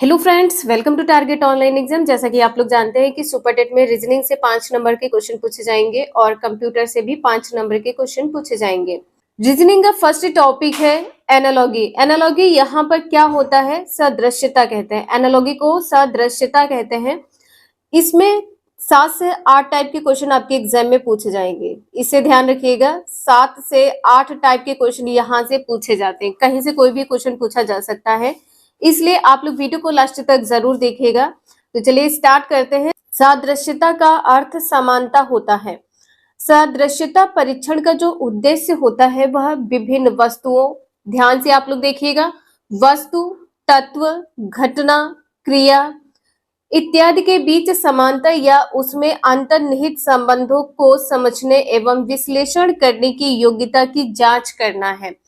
Hello friends, welcome to target online exam. जैसा कि आप लोग जानते हैं कि सुपर टेट में रीजनिंग से 5 नंबर के क्वेश्चन पूछे जाएंगे और कंप्यूटर से भी 5 नंबर के क्वेश्चन पूछे जाएंगे। रीजनिंग का फर्स्ट टॉपिक है एनालॉगी। एनालॉगी यहाँ पर क्या होता है? सदृश्यता कहते हैं। एनालॉगी को सदृश्यता कहते हैं। इसमें 7 से 8 टाइप के क्वेश्चन आपके एग्जाम में पूछे जाएंगे। इसे ध्यान रखिएगा, 7 से 8 टाइप के क्वेश्चन यहाँ से पूछे जाते हैं। कहीं से कोई भी क्वेश्चन पूछा जा सकता है, इसलिए आप लोग वीडियो को लास्ट तक जरूर देखिएगा। तो चलिए स्टार्ट करते हैं। सादृश्यता का अर्थ समानता होता है। सादृश्यता परीक्षण का जो उद्देश्य होता है वह विभिन्न वस्तुओं, ध्यान से आप लोग देखिएगा, वस्तु, तत्व, घटना, क्रिया इत्यादि के बीच समानता या उसमें अंतर्निहित संबंधों को समझने एवं विश्लेषण करने की योग्यता की जांच करना है।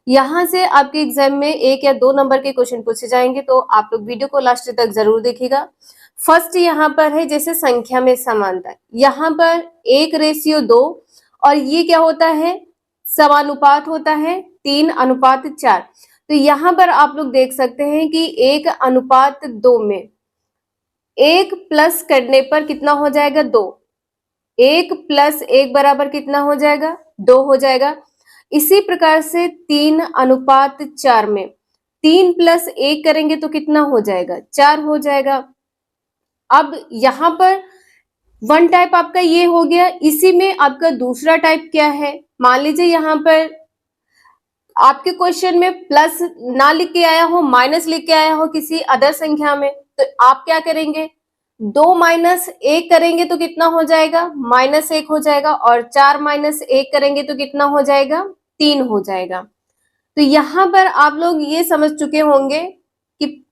यहाँ से आपके एग्जाम में 1 या 2 नंबर के क्वेश्चन पूछे जाएंगे, तो आप लोग वीडियो को लास्ट तक जरूर देखिएगा। फर्स्ट यहाँ पर है जैसे संख्या में समानता। यहाँ पर 1:2 और ये क्या होता है? समानुपात होता है 3:4। तो यहाँ पर आप लोग देख सकते हैं कि 1:2 में 1 प्लस करने पर कितना हो जाएगा? 2। 1 + 1 बराबर कितना हो जाएगा? 2 हो जाएगा। इसी प्रकार से 3:4 में 3 + 1 करेंगे तो कितना हो जाएगा? 4 हो जाएगा। अब यहाँ पर वन टाइप आपका ये हो गया। इसी में आपका दूसरा टाइप क्या है? मान लीजिए यहाँ पर आपके क्वेश्चन में प्लस ना लिख के आया हो, माइनस लिख के आया हो किसी अदर संख्या में, तो आप क्या करेंगे? 2 - 1 करेंगे तो कितना हो जाएगा? -1 हो जाएगा। और 4 - 1 करेंगे तो कितना हो जाएगा? 3 हो जाएगा। तो यहाँ पर आप लोग ये समझ चुके होंगे कि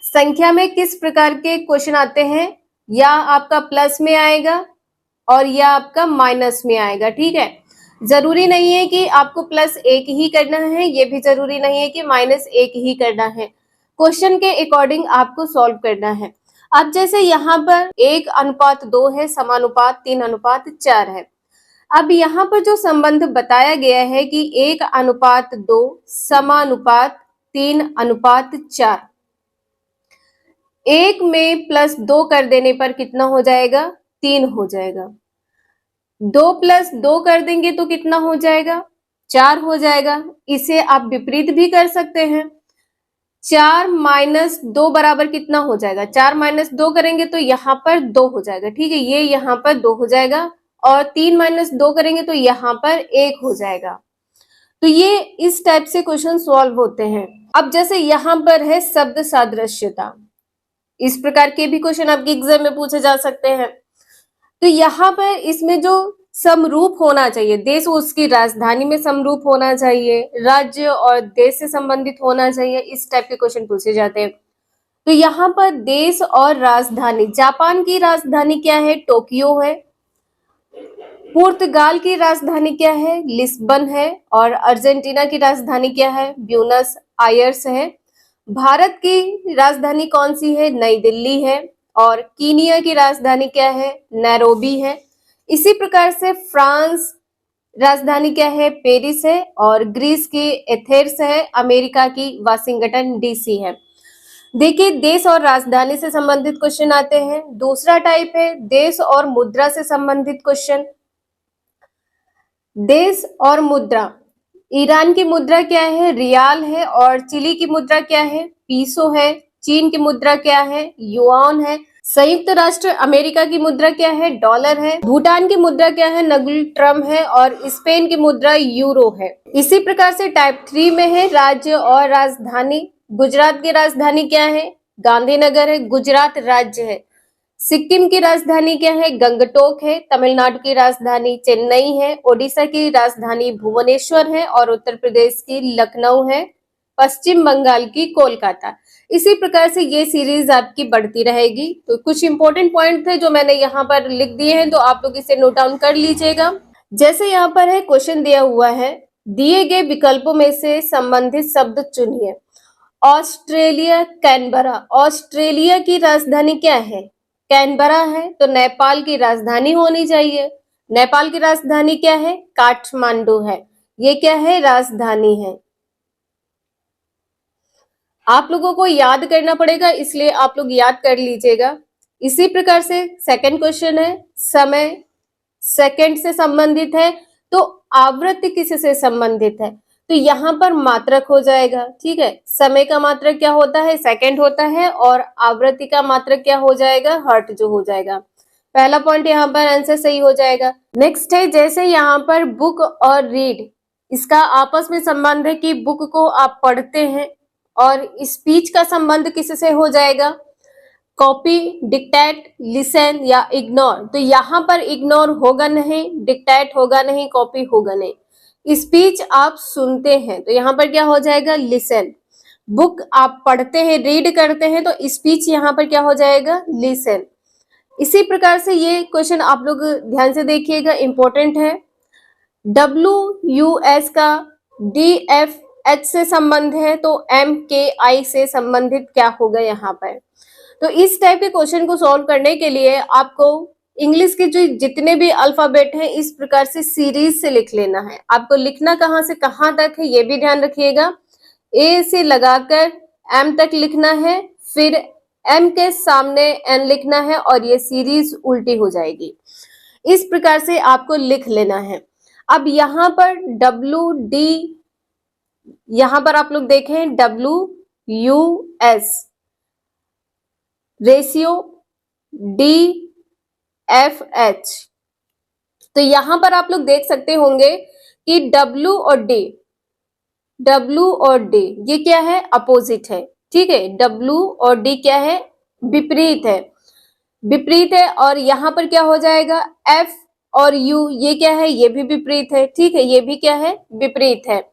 संख्या में किस प्रकार के क्वेश्चन आते हैं। या आपका प्लस में आएगा और या आपका माइनस में आएगा। ठीक है, जरूरी नहीं है कि आपको +1 ही करना है, ये भी जरूरी नहीं है कि -1 ही करना है। क्वेश्चन के अकॉर्डिंग आपको सॉल्व करना है। अब जैसे यहाँ पर 1:2 है, समानुपात 3:4 है। अब यहाँ पर जो संबंध बताया गया है कि 1:2 समानुपात 3:4, 1 में +2 कर देने पर कितना हो जाएगा? 3 हो जाएगा। 2 + 2 कर देंगे तो कितना हो जाएगा? 4 हो जाएगा। इसे आप विपरीत भी कर सकते हैं। 4 - 2 बराबर कितना हो जाएगा? 4 - 2 करेंगे तो यहाँ पर 2 हो जाएगा। ठीक है, ये यहाँ पर 2 हो जाएगा। और 3 - 2 करेंगे तो यहाँ पर 1 हो जाएगा। तो ये इस टाइप से क्वेश्चन सॉल्व होते हैं। अब जैसे यहाँ पर है शब्द सादृश्यता, इस प्रकार के भी क्वेश्चन आपके एग्जाम में पूछे जा सकते हैं। तो यहाँ पर इसमें जो समरूप होना चाहिए, देश उसकी राजधानी में समरूप होना चाहिए, राज्य और देश से संबंधित होना चाहिए, इस टाइप के क्वेश्चन पूछे जाते हैं। तो यहाँ पर देश और राजधानी, जापान की राजधानी क्या है? टोक्यो है। पुर्तगाल की राजधानी क्या है? लिस्बन है। और अर्जेंटीना की राजधानी क्या है? ब्यूनस आयर्स है। भारत की राजधानी कौन सी है? नई दिल्ली है। और कीनिया की राजधानी क्या है? नैरोबी है। इसी प्रकार से फ्रांस राजधानी क्या है? पेरिस है। और ग्रीस की एथेंस है। अमेरिका की वाशिंगटन डीसी है। देखिए, देश और राजधानी से संबंधित क्वेश्चन आते हैं। दूसरा टाइप है देश और मुद्रा से संबंधित क्वेश्चन। देश और मुद्रा, ईरान की मुद्रा क्या है? रियाल है। और चिली की मुद्रा क्या है? पीसो है। चीन की मुद्रा क्या है? युआन है। संयुक्त राष्ट्र अमेरिका की मुद्रा क्या है? डॉलर है। भूटान की मुद्रा क्या है? नगुल ट्रम है। और स्पेन की मुद्रा यूरो है। इसी प्रकार से टाइप 3 में है राज्य और राजधानी। गुजरात की राजधानी क्या है? गांधीनगर है, गुजरात राज्य है। सिक्किम की राजधानी क्या है? गंगटोक है। तमिलनाडु की राजधानी चेन्नई है। ओडिशा की राजधानी भुवनेश्वर है। और उत्तर प्रदेश की लखनऊ है। पश्चिम बंगाल की कोलकाता। इसी प्रकार से ये सीरीज आपकी बढ़ती रहेगी। तो कुछ इंपॉर्टेंट पॉइंट थे जो मैंने यहाँ पर लिख दिए हैं, तो आप लोग इसे नोट डाउन कर लीजिएगा। जैसे यहाँ पर है क्वेश्चन दिया हुआ है, दिए गए विकल्पों में से संबंधित शब्द चुनिए। Australia, Canberra. ऑस्ट्रेलिया की राजधानी क्या है? कैनबरा है। तो नेपाल की राजधानी होनी चाहिए। नेपाल की राजधानी क्या है? काठमांडू है। ये क्या है? राजधानी है। आप लोगों को याद करना पड़ेगा, इसलिए आप लोग याद कर लीजिएगा। इसी प्रकार से सेकंड क्वेश्चन है, समय सेकंड से संबंधित है तो आवृत्ति किससे संबंधित है? तो यहाँ पर मात्रक हो जाएगा, ठीक है। समय का मात्रक क्या होता है? सेकंड होता है, और आवृत्ति का मात्रक क्या हो जाएगा? हर्ट जो हो जाएगा। पहला पॉइंट यहाँ पर आंसर सही हो जाएगा। नेक्स्ट है, जैसे यहाँ पर बुक और रीड, इसका आपस में संबंध है कि बुक को आप पढ़ते हैं, और स्पीच का संबंध किससे हो जाएगा? कॉपी, डिक्टेट, लिसन या इग्नोर। तो यहाँ पर इग्नोर होगा नहीं, डिक्टेट होगा नहीं, कॉपी होगा नहीं। स्पीच आप सुनते हैं तो यहाँ पर क्या हो जाएगा? लिसन। बुक आप पढ़ते हैं, रीड करते हैं, तो स्पीच यहाँ पर क्या हो जाएगा? लिसन। इसी प्रकार से ये क्वेश्चन आप लोग ध्यान से देखिएगा, इंपॉर्टेंट है। WUS का DFH से संबंध है तो MKI से संबंधित क्या होगा यहाँ पर? तो इस टाइप के क्वेश्चन को सॉल्व करने के लिए आपको इंग्लिश के जो जितने भी अल्फाबेट हैं इस प्रकार से सीरीज से लिख लेना है। आपको लिखना कहाँ से कहाँ तक है ये भी ध्यान रखिएगा। A से लगाकर M तक लिखना है, फिर M के सामने N लिखना है, और ये सीरीज उल्टी हो जाएगी। इस प्रकार से आपको लिख लेना है। अब यहाँ पर WD, यहाँ पर आप लोग देखें WUS, रेशियो DFH। तो यहाँ पर आप लोग देख सकते होंगे कि W और D ये क्या है? अपोजिट है, ठीक है। W और D क्या है? विपरीत है, विपरीत है। और यहाँ पर क्या हो जाएगा? F और U ये क्या है? ये भी विपरीत है, ठीक है, ये भी क्या है? विपरीत है।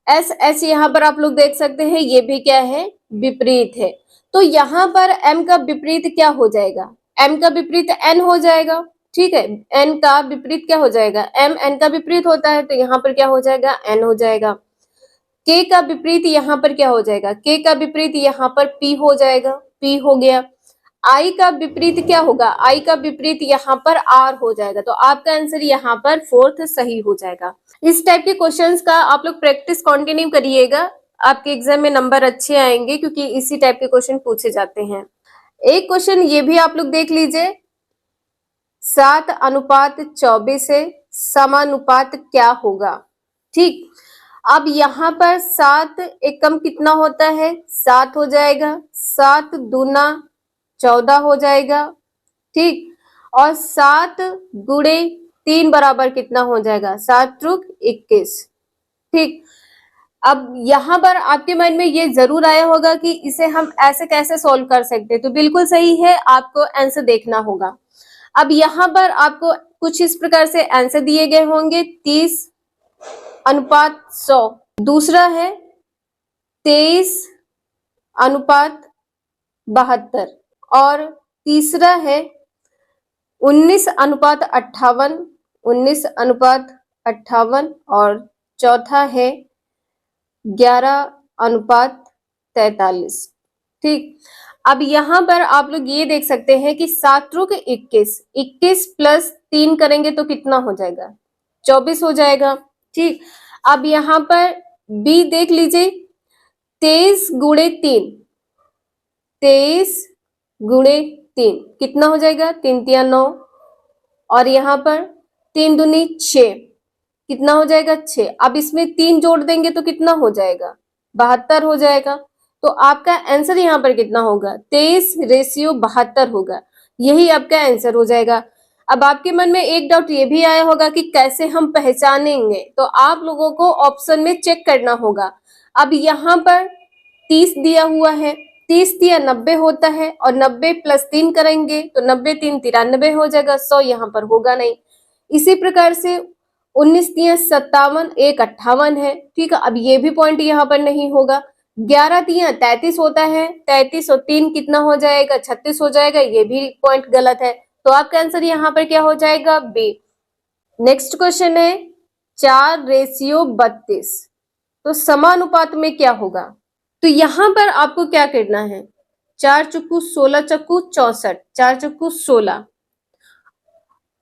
SH यहाँ पर आप लोग देख सकते हैं, ये भी क्या है? विपरीत है। तो यहाँ पर M का विपरीत क्या हो जाएगा? M का विपरीत N हो जाएगा, ठीक है। N का विपरीत क्या हो जाएगा? M N का विपरीत होता है, तो यहाँ पर क्या हो जाएगा? N हो जाएगा। K का विपरीत यहाँ पर क्या हो जाएगा? K का विपरीत यहाँ पर P हो जाएगा, P हो गया। I का विपरीत क्या होगा? I का विपरीत यहाँ पर R हो जाएगा। तो आपका आंसर यहाँ पर फोर्थ सही हो जाएगा। इस टाइप के क्वेश्चंस का आप लोग प्रैक्टिस कंटिन्यू करिएगा, आपके एग्जाम में नंबर अच्छे आएंगे, क्योंकि इसी टाइप के क्वेश्चन पूछे जाते हैं। एक क्वेश्चन ये भी आप लोग देख लीजिए, 7:24 से समानुपात क्या होगा? ठीक, अब यहाँ पर 7 एकम कितना होता है? 7 हो जाएगा, 7 दूना 14 हो जाएगा, ठीक। और 7 गुणे 3 बराबर कितना हो जाएगा? 7 त्रुक 21, ठीक। अब यहाँ पर आपके मन में ये जरूर आया होगा कि इसे हम ऐसे कैसे सॉल्व कर सकते हैं, तो बिल्कुल सही है, आपको आंसर देखना होगा। अब यहाँ पर आपको कुछ इस प्रकार से आंसर दिए गए होंगे, 30:100, दूसरा है 23:72, और तीसरा है 19:58, 19:58, और चौथा है 11:43, ठीक। अब यहाँ पर आप लोग ये देख सकते हैं कि 7 त्रुक 21, 21 प्लस 3 करेंगे तो कितना हो जाएगा? 24 हो जाएगा, ठीक। अब यहाँ पर बी देख लीजिए, 23 गुणे 3, 23 गुणे 3 कितना हो जाएगा? 3 तिया 9, और यहाँ पर 3 दूनी 6, कितना हो जाएगा? 6। अब इसमें 3 जोड़ देंगे तो कितना हो जाएगा? 72 हो जाएगा। तो आपका आंसर यहाँ पर कितना होगा? 23:72 होगा, यही आपका आंसर हो जाएगा। अब आपके मन में एक डाउट ये भी आया होगा कि कैसे हम पहचानेंगे, तो आप लोगों को ऑप्शन में चेक करना होगा। अब यहाँ पर 30 दिया हुआ है, 30 दिया 90 होता है, और 90 प्लस 3 करेंगे तो 90 3 93 हो जाएगा, 100 यहाँ पर होगा नहीं। इसी प्रकार से 19 तिया 57, 1 58 है, ठीक है। अब ये भी पॉइंट यहाँ पर नहीं होगा। 11 तिया 33 होता है, 33 और 3 कितना हो जाएगा? 36 हो जाएगा, ये भी पॉइंट गलत है। तो आपका आंसर यहाँ पर क्या हो जाएगा? बी। नेक्स्ट क्वेश्चन है 4:32, तो समानुपात में क्या होगा? तो यहाँ पर आपको क्या करना है? 4 चुक्कू 16 चक्कू 64, 4 चक्कू 16,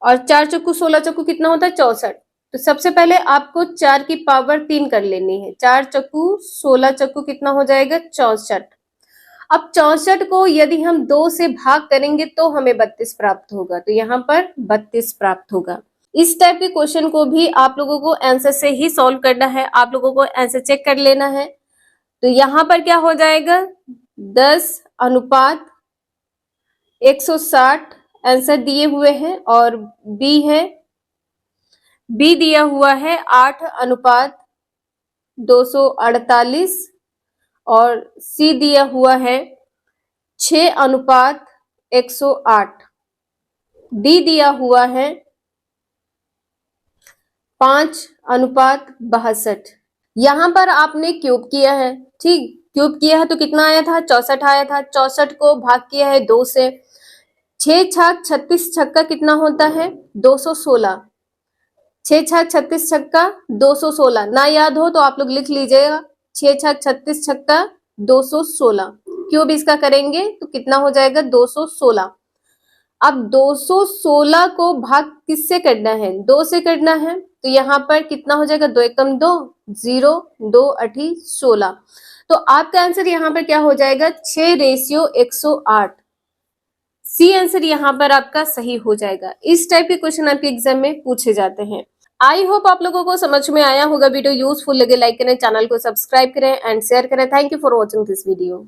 और 4 चक्कू 16 चक्कू कितना होता है? 64। तो सबसे पहले आपको 4 की पावर 3 कर लेनी है। 4 चक्कू 16 चक्कू कितना हो जाएगा 64। अब 64 को यदि हम 2 से भाग करेंगे तो हमें 32 प्राप्त होगा, तो यहाँ पर 32 प्राप्त होगा। इस टाइप के क्वेश्चन को भी आप लोगों को आंसर से ही सॉल्व करना है, आप लोगों को आंसर चेक कर लेना है। तो यहाँ पर क्या हो जाएगा 10:160 आंसर दिए हुए हैं, और बी दिया हुआ है 8:248, और सी दिया हुआ है 6:108, डी दिया हुआ है 5:62। यहां पर आपने क्यूब किया है, ठीक, क्यूब किया है तो कितना आया था 64 आया था। 64 को भाग किया है 2 से, 6 छाक 36 छक्का कितना होता है 216। 6 छाक 36 छक्का 216, ना याद हो तो आप लोग लिख लीजिएगा 6 छाक 36 छक्का 216। क्यूब इसका करेंगे तो कितना हो जाएगा 216। अब 216 को भाग किससे करना है 2 से करना है, तो यहाँ पर कितना हो जाएगा 2 एकम 2 0 2 8 16। तो आपका आंसर यहाँ पर क्या हो जाएगा 6:108। सी आंसर यहाँ पर आपका सही हो जाएगा। इस टाइप के क्वेश्चन आपके एग्जाम में पूछे जाते हैं। आई होप आप लोगों को समझ में आया होगा। वीडियो यूजफुल लगे लाइक करें, चैनल को सब्सक्राइब करें एंड शेयर करें। Thank you for watching this video.